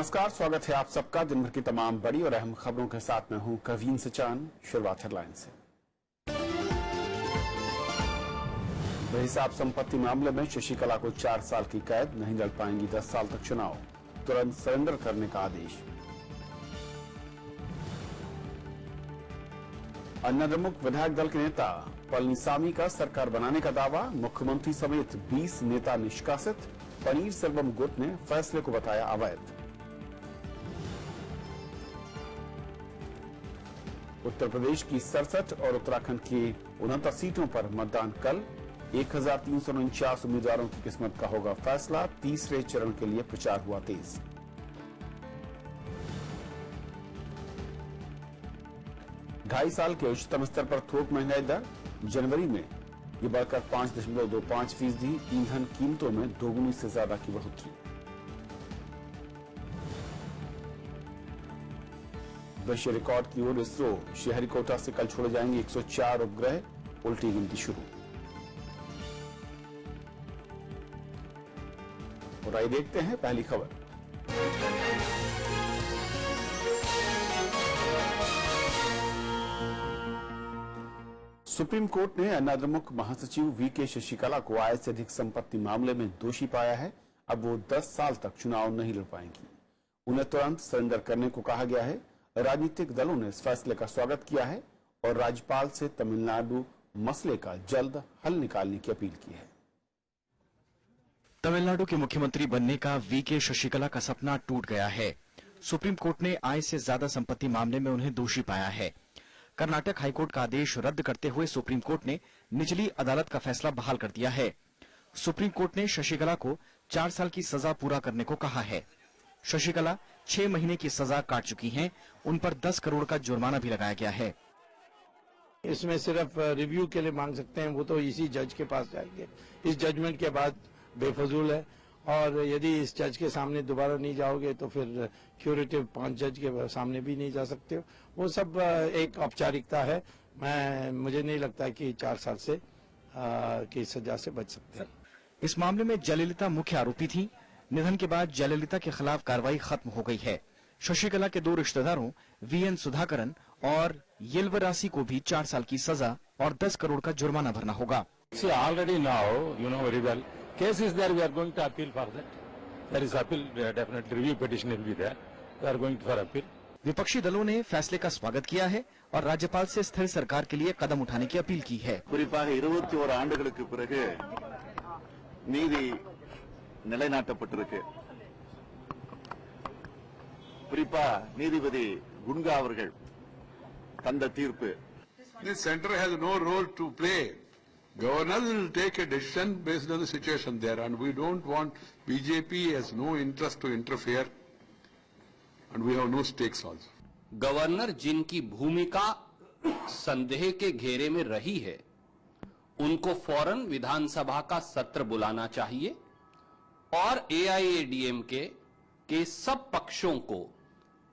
नमस्कार, स्वागत है आप सबका दिन भर की तमाम बड़ी और अहम खबरों के साथ। मैं हूं कवीन सचान। शुरुआत हेडलाइन से। बेहिसाब संपत्ति मामले में शशिकला को 4 साल की कैद, नहीं लड़ पाएंगी 10 साल तक चुनाव, तुरंत सरेंडर करने का आदेश। अन्नाद्रमुक विधायक दल के नेता पलनीसामी का सरकार बनाने का दावा, मुख्यमंत्री समेत 20 नेता निष्कासित। पनीर सेल्वम गुट ने फैसले को बताया अवैध। उत्तर प्रदेश की 67 और उत्तराखंड की 69 सीटों पर मतदान कल। 1349 उम्मीदवारों की किस्मत का होगा फैसला। तीसरे चरण के लिए प्रचार हुआ तेज। ढाई साल के उच्चतम स्तर पर थोक महंगाई दर, जनवरी में ये बढ़कर 5.25%। ईंधन कीमतों में दोगुनी से ज्यादा की बढ़ोतरी। विश्व रिकॉर्ड की ओर इसरो श्रीहरिकोटा से कल छोड़े जाएंगे 104 उपग्रह, उल्टी गिनती शुरू। और आइए देखते हैं पहली खबर। सुप्रीम कोर्ट ने अन्नाद्रमुक महासचिव वीके शशिकला को आय से अधिक संपत्ति मामले में दोषी पाया है। अब वो 10 साल तक चुनाव नहीं लड़ पाएंगी। उन्हें तुरंत सरेंडर करने को कहा गया है। राजनीतिक दलों ने इस फैसले का स्वागत किया है और राज्यपाल से तमिलनाडु मसले का जल्द हल निकालने की अपील की है। तमिलनाडु के मुख्यमंत्री बनने का वीके शशिकला का सपना टूट गया है। सुप्रीम कोर्ट ने आय से ज्यादा संपत्ति मामले में उन्हें दोषी पाया है। कर्नाटक हाईकोर्ट का आदेश रद्द करते हुए सुप्रीम कोर्ट ने निचली अदालत का फैसला बहाल कर दिया है। सुप्रीम कोर्ट ने शशिकला को 4 साल की सजा पूरा करने को कहा है। शशिकला 6 महीने की सजा काट चुकी हैं। उन पर 10 करोड़ का जुर्माना भी लगाया गया है। इसमें सिर्फ रिव्यू के लिए मांग सकते हैं, वो तो इसी जज के पास जाएंगे। इस जजमेंट के बाद बेफजूल है और यदि इस जज के सामने दोबारा नहीं जाओगे तो फिर क्यूरेटिव 5 जज के सामने भी नहीं जा सकते हो। वो सब एक औपचारिकता है। मुझे नहीं लगता कि 4 साल से की सजा से बच सकते हैं। इस मामले में जयललिता मुख्य आरोपी थी। निधन के बाद जयललिता के खिलाफ कार्रवाई खत्म हो गई है। शशिकला के 2 रिश्तेदारों वीएन सुधाकरन और येल्वरासी को भी 4 साल की सजा और 10 करोड़ का जुर्माना भरना होगा। Already now, you know very well, case is there. We are going to appeal for that. There is appeal. Definitely review petition will be there. We are going for appeal. विपक्षी दलों ने फैसले का स्वागत किया है और राज्यपाल से स्थिर सरकार के लिए कदम उठाने की अपील की है। குறிப்பாக 21 ஆண்டுகளுக்கு பிறகு நீதி நிலைநாட்டப்பட்டிருக்கு। குறிப்பா நீதிபதி குன்கா அவர்கள் தந்த தீர்ப்பு, The center has no role to play. Governors will take a decision based on the situation there, and we don't want BJP has no interest to interfere, and we have no stakes also. Governor जिनकी भूमिका संदेह के घेरे में रही है, उनको फौरन विधानसभा का सत्र बुलाना चाहिए और AIADMK के सब पक्षों को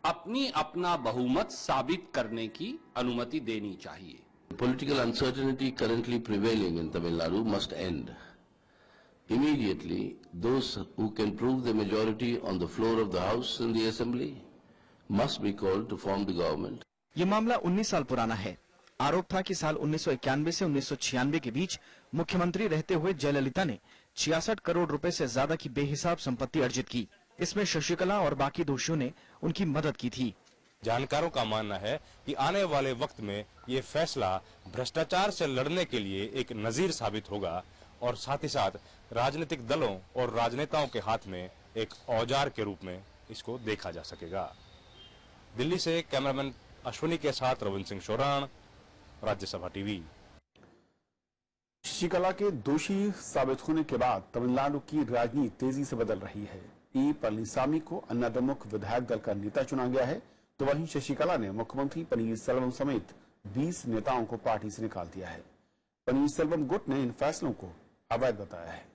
अपना बहुमत साबित करने की अनुमति देनी चाहिए। Political uncertainty currently prevailing in Tamil Nadu must end. Immediately, those who can prove the majority on the floor of the House and the Assembly must be called to form the government. ये मामला 19 साल पुराना है। आरोप था कि साल 1991 से 1996 के बीच मुख्यमंत्री रहते हुए जयललिता ने 66 करोड़ रुपए से ज्यादा की बेहिसाब संपत्ति अर्जित की। इसमें शशिकला और बाकी दोषियों ने उनकी मदद की थी। जानकारों का मानना है कि आने वाले वक्त में ये फैसला भ्रष्टाचार से लड़ने के लिए एक नजीर साबित होगा और साथ ही साथ राजनीतिक दलों और राजनेताओं के हाथ में एक औजार के रूप में इसको देखा जा सकेगा। दिल्ली से कैमरामैन अश्विनी के साथ रविंद्र सिंह शोराण, राज्यसभा टीवी। शशिकला के दोषी साबित होने के बाद तमिलनाडु की राजनीति तेजी से बदल रही है। ई पलनीसामी को अन्नाद्रमुक विधायक दल का नेता चुना गया है, तो वहीं शशिकला ने मुख्यमंत्री पनीर सेल्वम समेत 20 नेताओं को पार्टी से निकाल दिया है। पनीर सेल्वम गुट ने इन फैसलों को अवैध बताया है।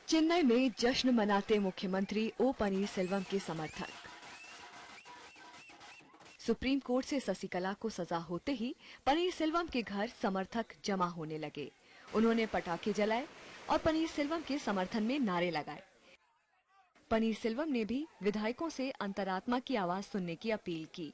चेन्नई में जश्न मनाते मुख्यमंत्री ओ पनीर सेल्वम के समर्थक। सुप्रीम कोर्ट से शशिकला को सजा होते ही पनीर सेल्वम के घर समर्थक जमा होने लगे। उन्होंने पटाखे जलाए और पनीर सेल्वम के समर्थन में नारे लगाए। पनीरसेल्वम ने भी विधायकों से अंतरात्मा की आवाज सुनने की अपील की।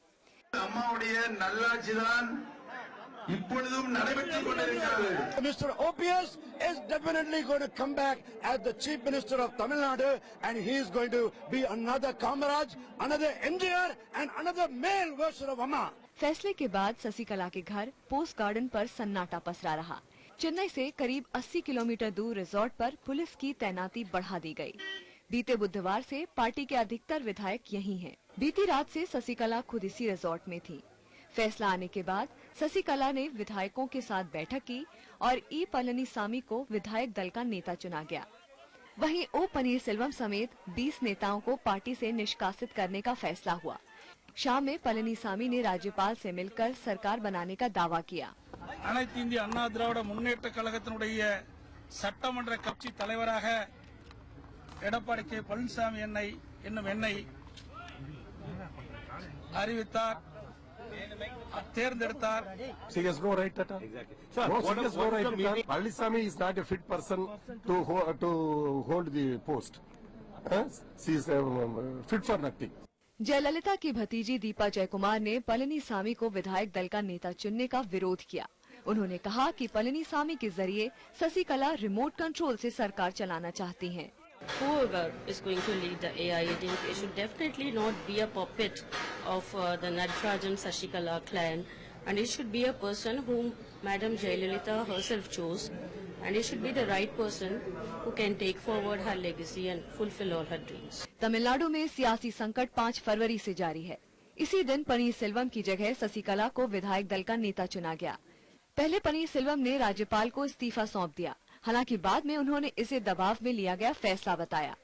Mr. OPS is definitely going to come back as the Chief Minister of Tamil Nadu, and he is going to be another Kamaraj, another MJR, and another male version of Amma. फैसले के बाद शशिकला के घर post garden पर सन्नाटा पसरा रहा। चेन्नई से करीब 80 किलोमीटर दूर रिजॉर्ट पर पुलिस की तैनाती बढ़ा दी गई। बीते बुधवार से पार्टी के अधिकतर विधायक यहीं हैं। बीती रात से शशिकला खुद इसी रिजॉर्ट में थी। फैसला आने के बाद शशिकला ने विधायकों के साथ बैठक की और ई पलनीसामी को विधायक दल का नेता चुना गया। वहीं ओ पनीरसेल्वम समेत 20 नेताओं को पार्टी से निष्कासित करने का फैसला हुआ। शाम में पलनीसामी ने राज्यपाल से मिलकर सरकार बनाने का दावा किया। அனைத்து இந்திய அண்ணா திராவிட முன்னேற்ற கழகத்தினுடைய சட்டமன்ற கட்சி தலைவராக எடப்பாடி கே பழனிசாமி என்னை அறிவித்தார், தேர்ந்தெடுத்தார். Palanisamy is not a fit person to hold the post. She is fit for nothing. Jayalalithaa की भतीजी दीपा जयकुमार ने पलनीसामी को विधायक दल का नेता चुनने का विरोध किया। उन्होंने कहा कि पलनीसामी के जरिए शशिकला रिमोट कंट्रोल से सरकार चलाना चाहती हैं। Whoever is going to lead the AIADMK should definitely not be a puppet of the Natarajan Sashikala clan, and it should be a person whom Madam Jayalalitha herself chose, and it should be the right person who can take forward her legacy and fulfill all her dreams. Tamil Nadu में सियासी संकट 5 फरवरी से जारी है। इसी दिन पनीरसेल्वम की जगह शशिकला को विधायक दल का नेता चुना गया। पहले पनीरसेल्वम ने राज्यपाल को इस्तीफा सौंप दिया, हालांकि बाद में उन्होंने इसे दबाव में लिया गया फैसला बताया।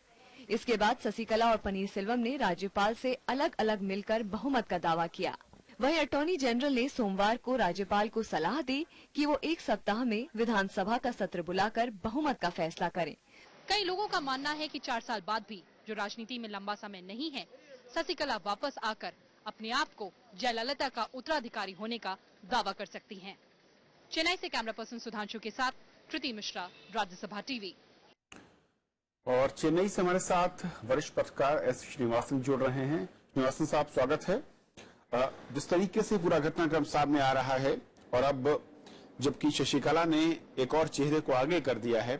इसके बाद शशिकला और पनीरसेल्वम ने राज्यपाल से अलग अलग मिलकर बहुमत का दावा किया। वहीं अटॉर्नी जनरल ने सोमवार को राज्यपाल को सलाह दी कि वो 1 सप्ताह में विधानसभा का सत्र बुलाकर बहुमत का फैसला करें। कई लोगों का मानना है कि 4 साल बाद भी, जो राजनीति में लंबा समय नहीं है, शशिकला वापस आकर अपने आप को जयललिता का उत्तराधिकारी होने का दावा कर सकती हैं। चेन्नई से कैमरा पर्सन सुधांशु के साथ कृति मिश्रा, राज्यसभा टीवी। और चेन्नई से हमारे साथ वरिष्ठ पत्रकार एस श्रीनिवासन जुड़ रहे हैं। श्रीनिवासन साहब, स्वागत है। जिस तरीके से पूरा घटनाक्रम सामने आ रहा है और अब जबकि शशिकला ने एक और चेहरे को आगे कर दिया है,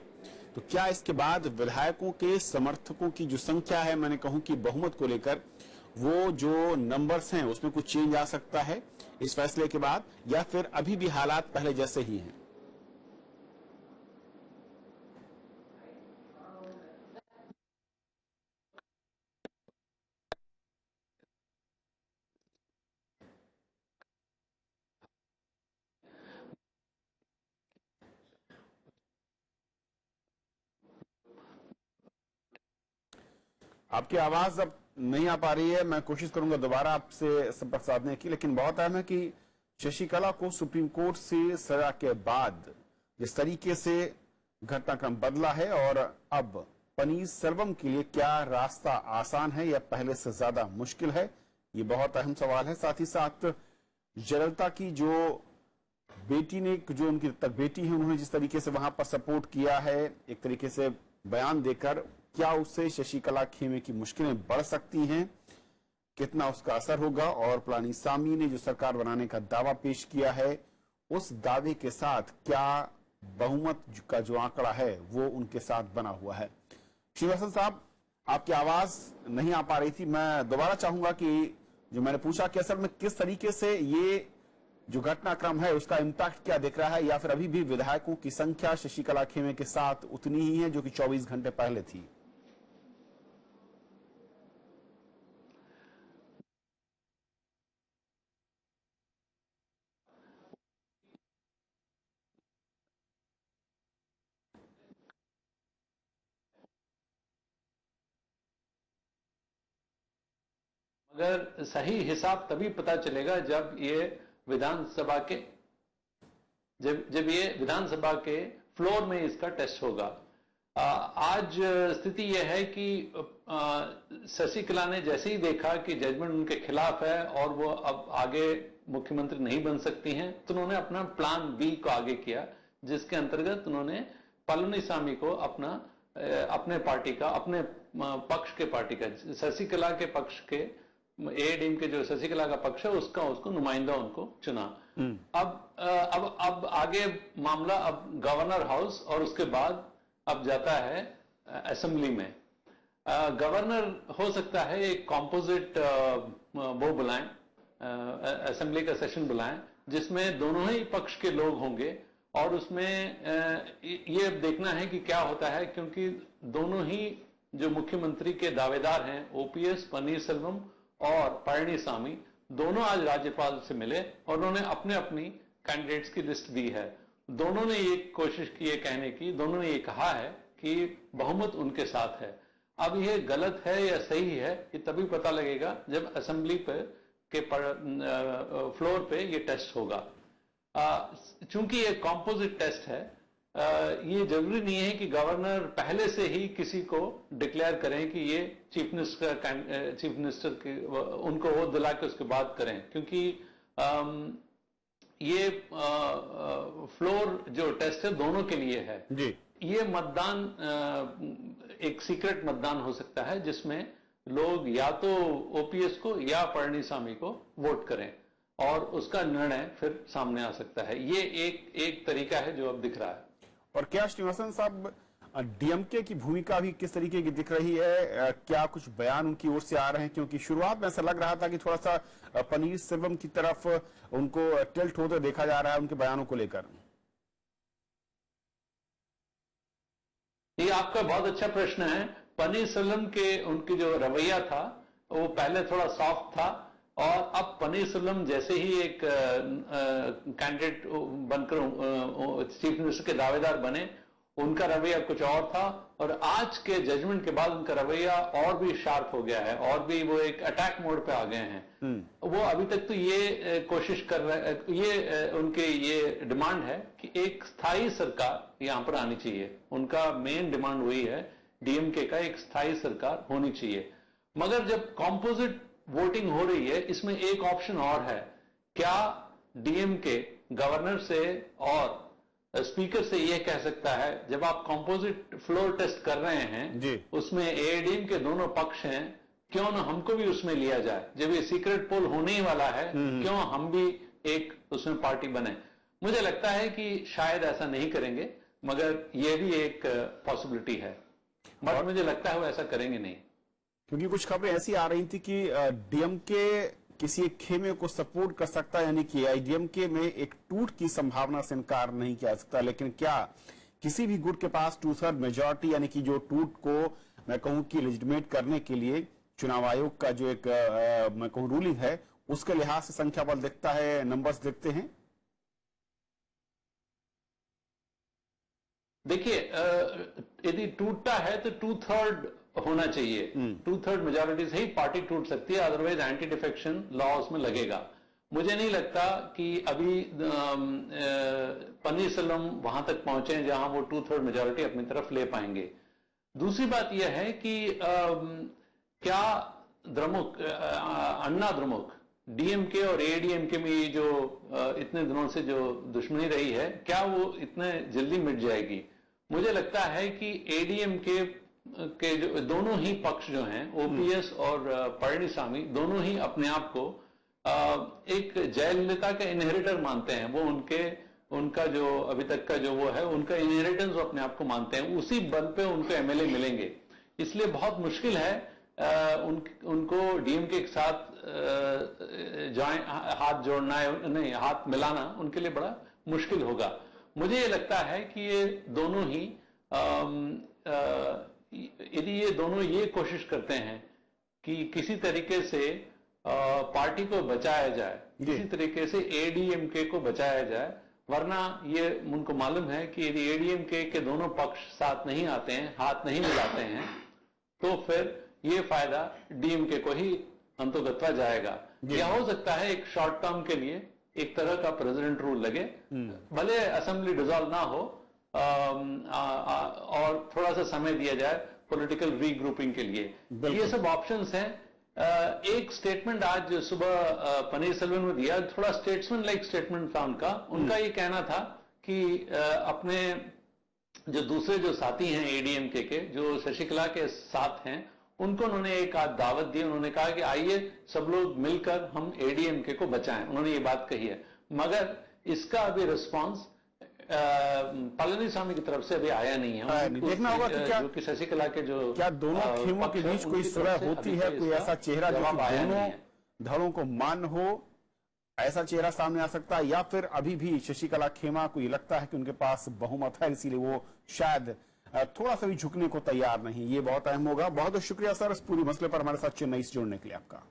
तो क्या इसके बाद विधायकों के समर्थकों की जो संख्या है, मैंने कहूं कि बहुमत को लेकर वो जो नंबर्स हैं उसमें कुछ चेंज आ सकता है इस फैसले के बाद, या फिर अभी भी हालात पहले जैसे ही हैं? आपकी आवाज अब नहीं आ पा रही है। मैं कोशिश करूंगा दोबारा आपसे संपर्क साधने की, लेकिन बहुत अहम है कि शशिकला को सुप्रीम कोर्ट से सजा के बाद जिस तरीके से घटनाक्रम बदला है, और अब पनीरसेल्वम के लिए क्या रास्ता आसान है या पहले से ज्यादा मुश्किल है, ये बहुत अहम सवाल है। साथ ही साथ जयललिता की जो बेटी ने, जो उनकी तक बेटी है, उन्होंने जिस तरीके से वहां पर सपोर्ट किया है, एक तरीके से बयान देकर, क्या उससे शशिकला खेमे की मुश्किलें बढ़ सकती हैं, कितना उसका असर होगा, और पलानीसामी ने जो सरकार बनाने का दावा पेश किया है, उस दावे के साथ क्या बहुमत का जो आंकड़ा है वो उनके साथ बना हुआ है? श्रीवास्तव साहब, आपकी आवाज नहीं आ पा रही थी। मैं दोबारा चाहूंगा कि जो मैंने पूछा कि असल में किस तरीके से ये जो घटनाक्रम है उसका इम्पैक्ट क्या दिख रहा है, या फिर अभी भी विधायकों की संख्या शशिकला खेमे के साथ उतनी ही है जो कि 24 घंटे पहले थी? मगर सही हिसाब तभी पता चलेगा जब ये विधानसभा के जब ये विधानसभा के फ्लोर में इसका टेस्ट होगा। आज स्थिति यह है कि शशिकला ने जैसे ही देखा कि जजमेंट उनके खिलाफ है और वो अब आगे मुख्यमंत्री नहीं बन सकती हैं, तो उन्होंने अपना प्लान बी को आगे किया, जिसके अंतर्गत उन्होंने पलनीसामी को अपने पार्टी का, अपने पक्ष के पार्टी का, शशिकला के पक्ष के, एआईएडीएम के जो शशिकला का पक्ष है उसको नुमाइंदा उनको चुना। अब आगे मामला अब गवर्नर हाउस और उसके बाद अब जाता है असेंबली में। गवर्नर हो सकता है एक कॉम्पोजिट वो बुलाएं, असेंबली का सेशन बुलाएं जिसमें दोनों ही पक्ष के लोग होंगे और उसमें ये देखना है कि क्या होता है, क्योंकि दोनों ही जो मुख्यमंत्री के दावेदार हैं ओपीएस, पन्नीरसेल्वम और पळनिसामी, दोनों आज राज्यपाल से मिले और उन्होंने अपने अपनी कैंडिडेट्स की लिस्ट दी है। दोनों ने ये कोशिश की है कहने की, दोनों ने ये कहा है कि बहुमत उनके साथ है। अब ये गलत है या सही है ये तभी पता लगेगा जब असेंबली पे के फ्लोर पे ये टेस्ट होगा। चूंकि ये कॉम्पोजिट टेस्ट है, ये जरूरी नहीं है कि गवर्नर पहले से ही किसी को डिक्लेयर करें कि ये चीफ मिनिस्टर के उनको वो दिला के उसके बाद करें, क्योंकि ये फ्लोर जो टेस्ट है दोनों के लिए है जी। ये मतदान एक सीक्रेट मतदान हो सकता है जिसमें लोग या तो ओपीएस को या पळनिसामी को वोट करें और उसका निर्णय फिर सामने आ सकता है। ये एक तरीका है जो अब दिख रहा है। और क्या श्रीनिवासन साहब, डीएमके की भूमिका भी किस तरीके की दिख रही है? क्या कुछ बयान उनकी ओर से आ रहे हैं? क्योंकि शुरुआत में ऐसा लग रहा था कि थोड़ा सा पनीरसेल्वम की तरफ उनको टिल्ट होते देखा जा रहा है उनके बयानों को लेकर। ये आपका बहुत अच्छा प्रश्न है। पनीरसेल्वम के उनकी जो रवैया था वो पहले थोड़ा सॉफ्ट था और अब पनीरसेल्वम जैसे ही एक कैंडिडेट बनकर चीफ मिनिस्टर के दावेदार बने, उनका रवैया कुछ और था और आज के जजमेंट के बाद उनका रवैया और भी शार्प हो गया है और भी वो एक अटैक मोड पे आ गए हैं। वो अभी तक तो ये कोशिश कर रहे, ये उनके ये डिमांड है कि एक स्थायी सरकार यहां पर आनी चाहिए। उनका मेन डिमांड वही है, डीएमके का एक स्थायी सरकार होनी चाहिए। मगर जब कॉम्पोजिट वोटिंग हो रही है, इसमें एक ऑप्शन और है, क्या डीएमके गवर्नर से और स्पीकर से यह कह सकता है जब आप कॉम्पोजिट फ्लोर टेस्ट कर रहे हैं उसमें एआईएडीएम के दोनों पक्ष हैं, क्यों ना हमको भी उसमें लिया जाए, जब ये सीक्रेट पोल होने ही वाला है क्यों हम भी एक उसमें पार्टी बने। मुझे लगता है कि शायद ऐसा नहीं करेंगे, मगर यह भी एक पॉसिबिलिटी है, बट मुझे लगता है वो ऐसा करेंगे नहीं। क्योंकि कुछ खबरें ऐसी आ रही थी कि डीएमके किसी एक खेमे को सपोर्ट कर सकता है, यानी कि आईडीएमके में एक टूट की संभावना से इनकार नहीं किया जा सकता। लेकिन क्या किसी भी गुट के पास 2/3 मेजॉरिटी, यानी कि जो टूट को मैं कहूं कि लेजिटिमेट करने के लिए चुनाव आयोग का जो एक मैं कहूं रूलिंग है, उसके लिहाज से संख्या बल दिखता है, नंबर्स दिखते हैं? देखिए, यदि टूटता है तो 2/3 होना चाहिए। 2/3 मेजॉरिटी से ही पार्टी टूट सकती है, अदरवाइज एंटी डिफेक्शन लॉ उसमें लगेगा। मुझे नहीं लगता कि अभी पन्नीरसेल्वम वहां तक पहुंचे जहां वो 2/3 मेजॉरिटी अपनी तरफ ले पाएंगे। दूसरी बात यह है कि क्या द्रमुक, अन्ना द्रमुक, डीएमके और एआईडीएमके में ये जो इतने दिनों से जो दुश्मनी रही है, क्या वो इतने जल्दी मिट जाएगी? मुझे लगता है कि एडीएमके के जो दोनों ही पक्ष जो हैं, ओपीएस और पळनिसामी, दोनों ही अपने आप को एक जयललिता का इनहेरिटर मानते हैं। वो उनका जो अभी तक का जो वो है, उनका इनहेरिटेंस वो अपने आप को मानते हैं। उसी बल पे उनको एमएलए मिलेंगे, इसलिए बहुत मुश्किल है उनको डीएमके के साथ हाथ जोड़ना नहीं, हाथ मिलाना उनके लिए बड़ा मुश्किल होगा। मुझे ये लगता है कि ये दोनों ही यदि ये दोनों ये कोशिश करते हैं कि किसी तरीके से पार्टी को बचाया जाए, किसी तरीके से एडीएमके को बचाया जाए, वरना ये उनको मालूम है कि यदि एडीएमके के दोनों पक्ष साथ नहीं आते हैं, हाथ नहीं मिलाते हैं, तो फिर ये फायदा डीएमके को ही अंतोगत्वा जाएगा। यह हो सकता है एक शॉर्ट टर्म के लिए एक तरह का प्रेसिडेंट रूल लगे, भले असेंबली डिसॉल्व ना हो और थोड़ा सा समय दिया जाए पॉलिटिकल रीग्रुपिंग के लिए। ये सब ऑप्शंस हैं। एक स्टेटमेंट आज सुबह पनीरसेल्वम ने दिया, थोड़ा स्टेट्समैन लाइक स्टेटमेंट था उनका। उनका ये कहना था कि अपने जो दूसरे जो साथी हैं एडीएमके के जो शशिकला के साथ हैं, उनको उन्होंने एक दावत दी। उन्होंने कहा कि आइए सब लोग मिलकर हम एडीएमके को बचाएं। उन्होंने ये बात कही है, मगर इसका अभी रिस्पांस पलनीस्वामी की तरफ से अभी आया नहीं है। देखना होगा कि क्या जो कि शशिकला के जो क्या दोनों खेमों के बीच कोई सुलह होती है, कोई ऐसा चेहरा जो कि दोनों धड़ों को मान हो, ऐसा चेहरा सामने आ सकता है, या फिर अभी भी शशिकला खेमा को ये लगता है कि उनके पास बहुमत है, इसीलिए वो शायद थोड़ा सा भी झुकने को तैयार नहीं। ये बहुत अहम होगा। बहुत बहुत शुक्रिया सर इस पूरी मसले पर हमारे साथ चेन्नई से जुड़ने के लिए आपका।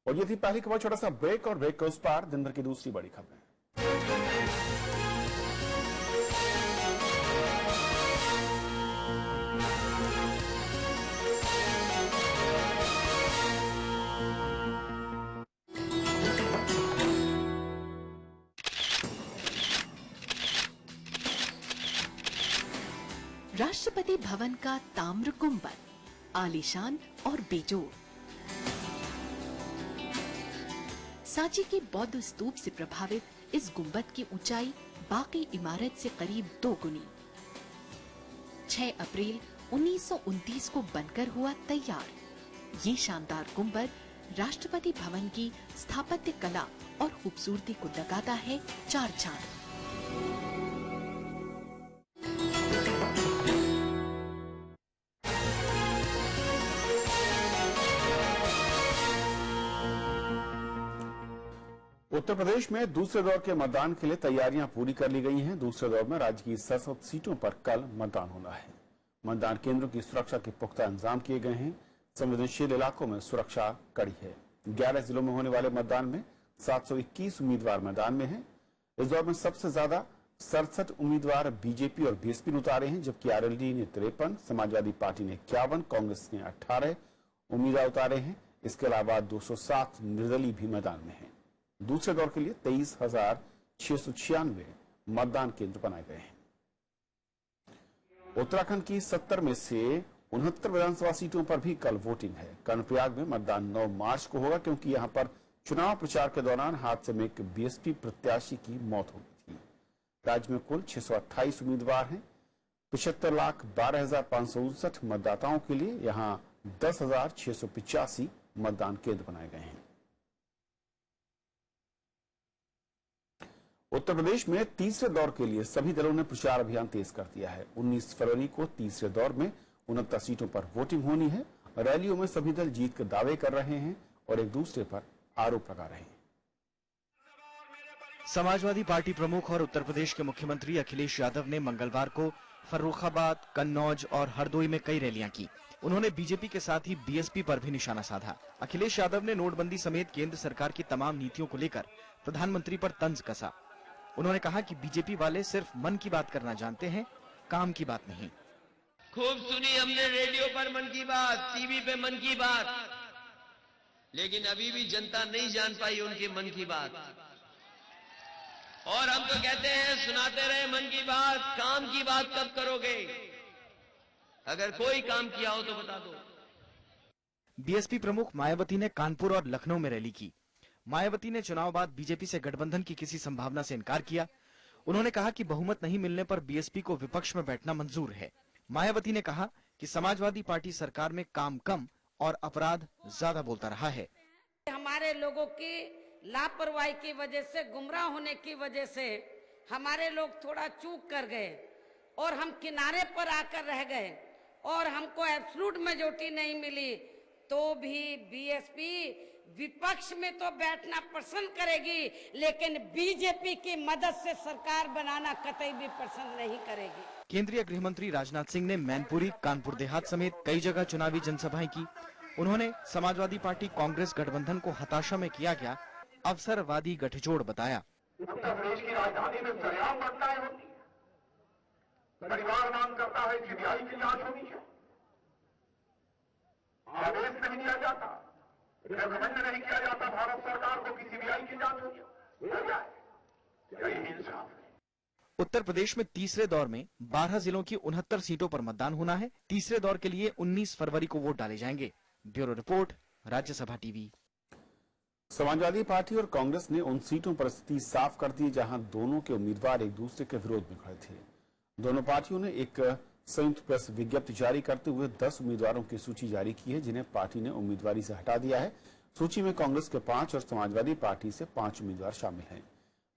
और ये थी पहली खबर। छोटा सा ब्रेक और ब्रेक के उस पार दिन भर की दूसरी बड़ी खबरें। राष्ट्रपति भवन का ताम्र गुंबद आलीशान और बेजोड़। सांची के बौद्ध स्तूप से प्रभावित इस गुंबद की ऊंचाई बाकी इमारत से करीब 2 गुनी। 6 अप्रैल 1929 को बनकर हुआ तैयार। ये शानदार गुंबद राष्ट्रपति भवन की स्थापत्य कला और खूबसूरती को लगाता है 4 चांद। उत्तर प्रदेश में दूसरे दौर के मतदान के लिए तैयारियां पूरी कर ली गई हैं। दूसरे दौर में राज्य की 67 सीटों पर कल मतदान होना है। मतदान केंद्रों की सुरक्षा के पुख्ता इंतजाम किए गए हैं। संवेदनशील इलाकों में सुरक्षा कड़ी है। 11 जिलों में होने वाले मतदान में 721 उम्मीदवार मैदान में हैं। इस दौर में सबसे ज्यादा 67 उम्मीदवार बीजेपी और बीएसपी ने उतारे हैं, जबकि आरएलडी ने 53, समाजवादी पार्टी ने 51, कांग्रेस ने 18 उम्मीदवार उतारे हैं। इसके अलावा 207 निर्दलीय भी मैदान में हैं। दूसरे दौर के लिए 23,696 मतदान केंद्र बनाए गए हैं। उत्तराखंड की 70 में से 69 विधानसभा सीटों पर भी कल वोटिंग है। कर्णप्रयाग में मतदान 9 मार्च को होगा, क्योंकि यहां पर चुनाव प्रचार के दौरान हादसे में एक बीएसपी प्रत्याशी की मौत हो गई थी। राज्य में कुल 628 उम्मीदवार हैं। 75,12,559 मतदाताओं के लिए यहां 10,685 मतदान केंद्र बनाए गए हैं। उत्तर प्रदेश में तीसरे दौर के लिए सभी दलों ने प्रचार अभियान तेज कर दिया है। 19 फरवरी को तीसरे दौर में 69 सीटों पर वोटिंग होनी है। रैलियों में सभी दल जीत के दावे कर रहे हैं और एक दूसरे पर आरोप लगा रहे हैं। समाजवादी पार्टी प्रमुख और उत्तर प्रदेश के मुख्यमंत्री अखिलेश यादव ने मंगलवार को फर्रुखाबाद, कन्नौज और हरदोई में कई रैलियां की। उन्होंने बीजेपी के साथ ही बीएसपी पर भी निशाना साधा। अखिलेश यादव ने नोटबंदी समेत केंद्र सरकार की तमाम नीतियों को लेकर प्रधानमंत्री पर तंज कसा। उन्होंने कहा कि बीजेपी वाले सिर्फ मन की बात करना जानते हैं, काम की बात नहीं। खूब सुनी हमने रेडियो पर मन की बात, टीवी पे मन की बात, लेकिन अभी भी जनता नहीं जान पाई उनके मन की बात। और हम तो कहते हैं सुनाते रहे मन की बात, काम की बात कब करोगे? अगर कोई काम किया हो तो बता दो। बीएसपी प्रमुख मायावती ने कानपुर और लखनऊ में रैली की। मायावती ने चुनाव बाद बीजेपी से गठबंधन की किसी संभावना से इनकार किया। उन्होंने कहा कि बहुमत नहीं मिलने पर बीएसपी को विपक्ष में बैठना मंजूर है। मायावती ने कहा कि समाजवादी पार्टी सरकार में काम कम और अपराध ज्यादा बोलता रहा है। हमारे लोगों की लापरवाही की वजह से, गुमराह होने की वजह से हमारे लोग थोड़ा चूक कर गए और हम किनारे पर आकर रह गए और हमको एब्सोल्यूट मेजॉरिटी नहीं मिली, तो भी बीएसपी विपक्ष में तो बैठना पसंद करेगी, लेकिन बीजेपी की मदद से सरकार बनाना कतई भी पसंद नहीं करेगी। केंद्रीय गृह मंत्री राजनाथ सिंह ने मैनपुरी, कानपुर देहात समेत कई जगह चुनावी जनसभाएं की। उन्होंने समाजवादी पार्टी कांग्रेस गठबंधन को हताशा में किया गया अवसरवादी गठजोड़ बताया। उत्तर प्रदेश की राजधानी में सरेआम घटनाएं होती है। परिवार मांग करता है सीबीआई की जांच होनी चाहिए। आदेश नहीं दिया जाता, रिकमेंड नहीं किया जाता भारत सरकार को कि सीबीआई की जांच हो जाए। यही इंसाफ है। उत्तर प्रदेश में तीसरे दौर में 12 जिलों की 69 सीटों पर मतदान होना है। तीसरे दौर के लिए 19 फरवरी को वोट डाले जाएंगे। Bureau report, Rajya Sabha TV. Samajwadi party और कांग्रेस ने उन सीटों पर स्थिति साफ कर दी जहां दोनों के उम्मीदवार एक दूसरे के विरोध में खड़े थे। दोनों पार्टियों ने एक संयुक्त प्रेस विज्ञप्ति जारी करते हुए 10 उम्मीदवारों की सूची जारी की है, जिन्हें पार्टी ने उम्मीदवारी से हटा दिया है। सूची में कांग्रेस के 5 और समाजवादी पार्टी से 5 उम्मीदवार शामिल हैं।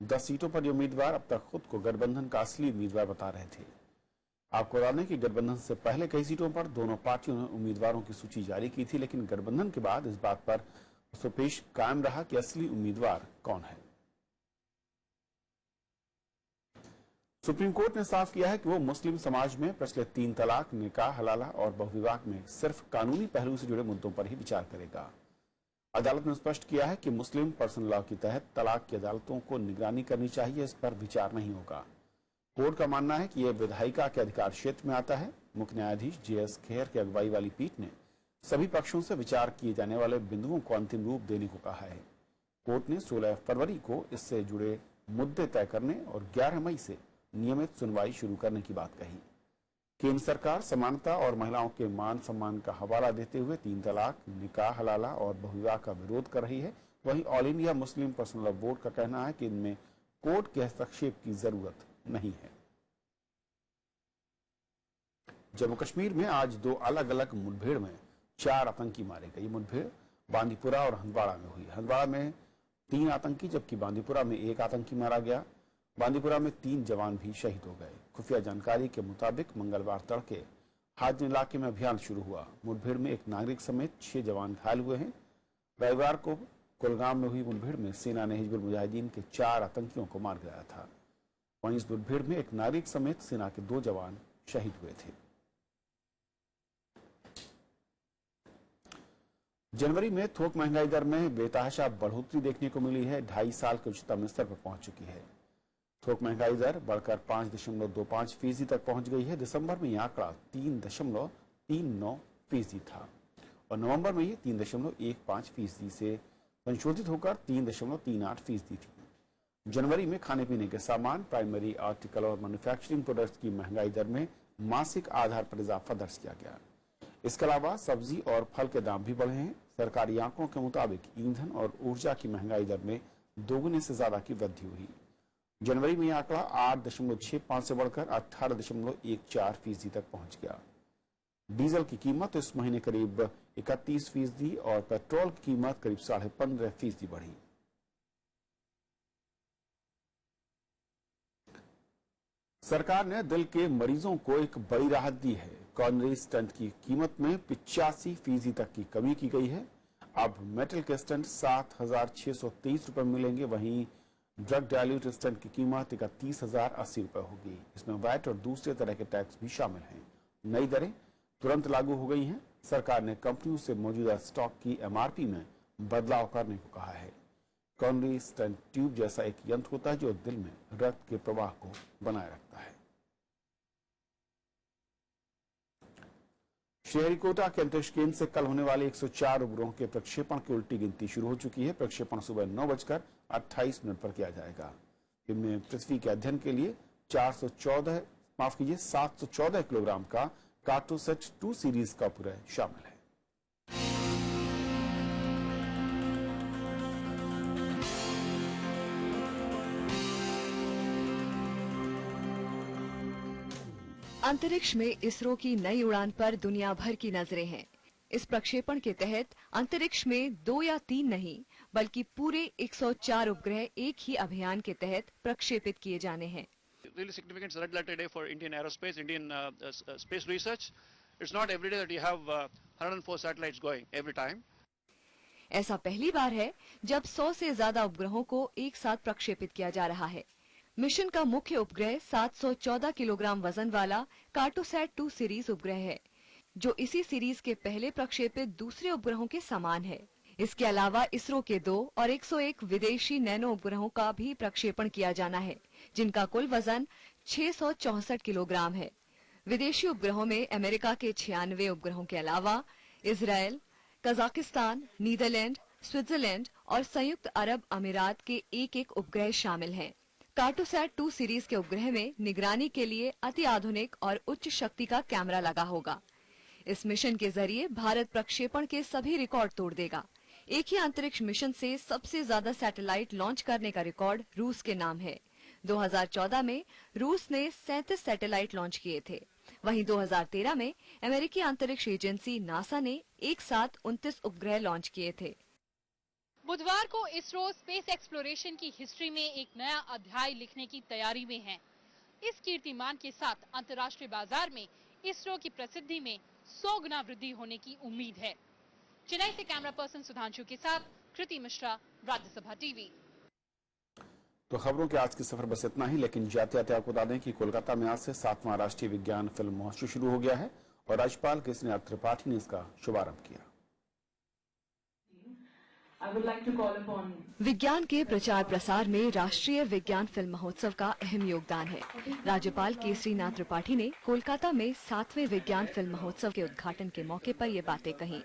10 सीटों पर ये उम्मीदवार अब तक खुद को गठबंधन का असली उम्मीदवार बता रहे थे। आपको बता दें कि गठबंधन से पहले कई सीटों पर दोनों पार्टियों ने उम्मीदवारों की सूची जारी की थी, लेकिन गठबंधन के बाद इस बात पर पेश कायम रहा कि असली उम्मीदवार कौन है। सुप्रीम कोर्ट ने साफ किया है कि वो मुस्लिम समाज में प्रचलित 3 तलाक, निकाह हलाला और बहुविवाह में सिर्फ कानूनी पहलू से जुड़े मुद्दों पर ही विचार करेगा। अदालत ने स्पष्ट किया है कि मुस्लिम पर्सनल लॉ के तहत तलाक की अदालतों को निगरानी करनी चाहिए, इस पर विचार नहीं होगा। कोर्ट का मानना है कि यह विधायिका के अधिकार क्षेत्र में आता है। मुख्य न्यायाधीश JS खेर की अगुवाई वाली पीठ ने सभी पक्षों से विचार किए जाने वाले बिंदुओं को अंतिम रूप देने को कहा है। कोर्ट ने 16 फरवरी को इससे जुड़े मुद्दे तय करने और 11 मई से नियमित सुनवाई शुरू करने की बात कही। केंद्र सरकार समानता और महिलाओं के मान सम्मान का हवाला देते हुए 3 तलाक, निकाह हलाला और बहुविवाह का विरोध कर रही है। वहीं all India Muslim personal law board का कहना है कि इनमें कोर्ट के हस्तक्षेप की जरूरत नहीं है। जम्मू कश्मीर में आज 2 अलग अलग मुठभेड़ में 4 आतंकी मारे गए। मुठभेड़ बांदीपुरा और हंदवाड़ा में हुई। हंदवाड़ा में 3 आतंकी जबकि बांदीपुरा में 1 आतंकी मारा गया। बांदीपुरा में 3 जवान भी शहीद हो गए। खुफिया जानकारी के मुताबिक मंगलवार तड़के हाजन इलाके में अभियान शुरू हुआ। मुठभेड़ में एक नागरिक समेत 6 जवान घायल हुए हैं। रविवार को कुलगाम में हुई मुठभेड़ में सेना ने हिजबुल मुजाहिदीन के 4 आतंकियों को मार गिराया था। वहीं इस मुठभेड़ में एक नागरिक समेत सेना के 2 जवान शहीद हुए थे। जनवरी में थोक महंगाई दर में बेतहाशा बढ़ोतरी देखने को मिली है। 2.5 साल के उच्चतम स्तर पर पहुंच चुकी है। थोक महंगाई दर बढ़कर 5.25% तक पहुंच गई है। दिसंबर में यह आंकड़ा 3.39% था और नवंबर में ये 3.15% से संशोधित होकर 3.38% थी। जनवरी में खाने पीने के सामान, प्राइमरी आर्टिकल और मैन्युफैक्चरिंग प्रोडक्ट्स की महंगाई दर में मासिक आधार पर इजाफा दर्ज किया गया। इसके अलावा सब्जी और फल के दाम भी बढ़े हैं। सरकारी आंकड़ों के मुताबिक ईंधन और ऊर्जा की महंगाई दर में दोगुने से ज्यादा की वृद्धि हुई। जनवरी में यह आंकड़ा 8.65 से बढ़कर 18.14% तक पहुंच गया। डीजल की कीमत इस महीने करीब 31% और पेट्रोल की कीमत करीब 15.5% बढ़ी। सरकार ने दिल के मरीजों को एक बड़ी राहत दी है। कॉर्नरी स्टंट की कीमत में 85% तक की कमी की गई है। अब मेटल के स्टंट 7,623 रुपए मिलेंगे। वहीं ड्रग डायल्यूट स्टंट की कीमत 31,080 रुपए होगी। इसमें वैट और दूसरे तरह के टैक्स भी शामिल हैं। नई दरें तुरंत लागू हो गई हैं। सरकार ने कंपनियों से मौजूदा स्टॉक की MRP में बदलाव करने को कहा है। कॉर्नरी स्टंट ट्यूब जैसा एक यंत्र होता है जो दिल में रक्त के प्रवाह को बनाए रखता है। श्रीहरिकोटा के अंतरिक्ष केंद्र से कल होने वाले 104 उपग्रहों के प्रक्षेपण की उल्टी गिनती शुरू हो चुकी है। प्रक्षेपण सुबह 9:28 पर किया जाएगा। इनमें पृथ्वी के अध्ययन के लिए 714 किलोग्राम का कार्टोसैट 2 सीरीज का उपग्रह शामिल है। अंतरिक्ष में इसरो की नई उड़ान पर दुनिया भर की नजरें हैं। इस प्रक्षेपण के तहत अंतरिक्ष में 2 या 3 नहीं बल्कि पूरे 104 उपग्रह एक ही अभियान के तहत प्रक्षेपित किए जाने हैं। Really significant red letter day for Indian aerospace, Indian space research. It's not every day that you have 104 satellites going every time. ऐसा पहली बार है जब 100 से ज्यादा उपग्रहों को एक साथ प्रक्षेपित किया जा रहा है। मिशन का मुख्य उपग्रह 714 किलोग्राम वजन वाला कार्टोसैट 2 सीरीज उपग्रह है, जो इसी सीरीज के पहले प्रक्षेपित दूसरे उपग्रहों के समान है। इसके अलावा इसरो के 2 और 101 विदेशी नैनो उपग्रहों का भी प्रक्षेपण किया जाना है, जिनका कुल वजन 664 किलोग्राम है। विदेशी उपग्रहों में अमेरिका के 96 उपग्रहों के अलावा इजराइल, कजाकिस्तान, नीदरलैंड, स्विट्जरलैंड और संयुक्त अरब अमीरात के एक उपग्रह शामिल हैं। कार्टोसैट 2 सीरीज के उपग्रह में निगरानी के लिए अति आधुनिक और उच्च शक्ति का कैमरा लगा होगा। इस मिशन के जरिए भारत प्रक्षेपण के सभी रिकॉर्ड तोड़ देगा। एक ही अंतरिक्ष मिशन से सबसे ज्यादा सैटेलाइट लॉन्च करने का रिकॉर्ड रूस के नाम है। 2014 में रूस ने 37 सैटेलाइट लॉन्च किए थे। वहीं 2013 में अमेरिकी अंतरिक्ष एजेंसी नासा ने एक साथ 29 उपग्रह लॉन्च किए थे। बुधवार को इसरो स्पेस एक्सप्लोरेशन की हिस्ट्री में एक नया अध्याय लिखने की तैयारी में है। इस कीर्तिमान के साथ अंतर्राष्ट्रीय बाजार में इसरो की प्रसिद्धि में 100 गुना वृद्धि होने की उम्मीद है। चेन्नई से कैमरा पर्सन सुधांशु के साथ कृति मिश्रा, राज्यसभा टीवी। तो खबरों के आज के सफर बस इतना ही, लेकिन जाते जाते आपको बता दें कि कोलकाता में आज से 7वां राष्ट्रीय विज्ञान फिल्म महोत्सव शुरू हो गया है और राज्यपाल केसरी त्रिपाठी ने इसका शुभारंभ किया। विज्ञान के प्रचार प्रसार में राष्ट्रीय विज्ञान फिल्म महोत्सव का अहम योगदान है। राज्यपाल केसरी नाथ त्रिपाठी ने कोलकाता में 7वें विज्ञान फिल्म महोत्सव के उद्घाटन के मौके पर ये बातें कही।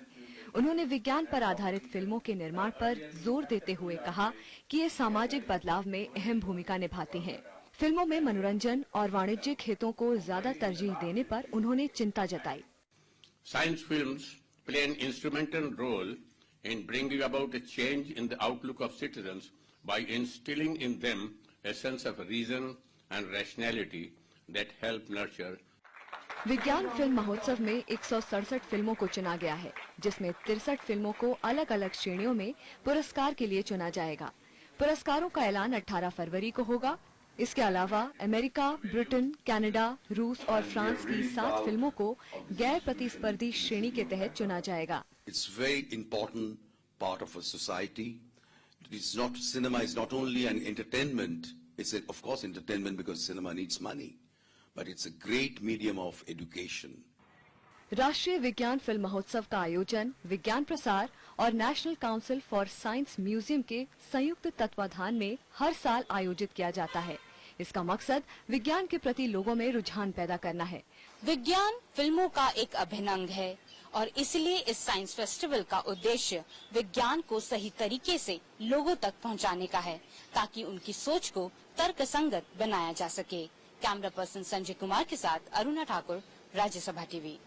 उन्होंने विज्ञान पर आधारित फिल्मों के निर्माण पर जोर देते हुए कहा कि ये सामाजिक बदलाव में अहम भूमिका निभाती हैं। फिल्मों में मनोरंजन और वाणिज्यिक हितों को ज्यादा तरजीह देने पर उन्होंने चिंता जताई। Science films play an instrumental role in bringing about a change in the outlook of citizens by instilling in them a sense of reason and rationality that help nurture. विज्ञान फिल्म महोत्सव में 167 फिल्मों को चुना गया है, जिसमें 63 फिल्मों को अलग अलग श्रेणियों में पुरस्कार के लिए चुना जाएगा। पुरस्कारों का ऐलान 18 फरवरी को होगा। इसके अलावा अमेरिका, ब्रिटेन, कनाडा, रूस और फ्रांस की 7 फिल्मों को गैर प्रतिस्पर्धी श्रेणी के तहत चुना जाएगा। It's very important part of a society. It's not, cinema is not only an entertainment. It's of course entertainment because cinema needs money, but it's a great medium of education. राष्ट्रीय विज्ञान फिल्म महोत्सव का आयोजन विज्ञान प्रसार और national council for science museum के संयुक्त तत्वाधान में हर साल आयोजित किया जाता है। इसका मकसद विज्ञान के प्रति लोगों में रुझान पैदा करना है। विज्ञान फिल्मों का एक अभिन्न अंग है और इसलिए इस साइंस फेस्टिवल का उद्देश्य विज्ञान को सही तरीके से लोगों तक पहुंचाने का है, ताकि उनकी सोच को तर्कसंगत बनाया जा सके। कैमरा पर्सन संजय कुमार के साथ अरुणा ठाकुर, राज्यसभा टीवी।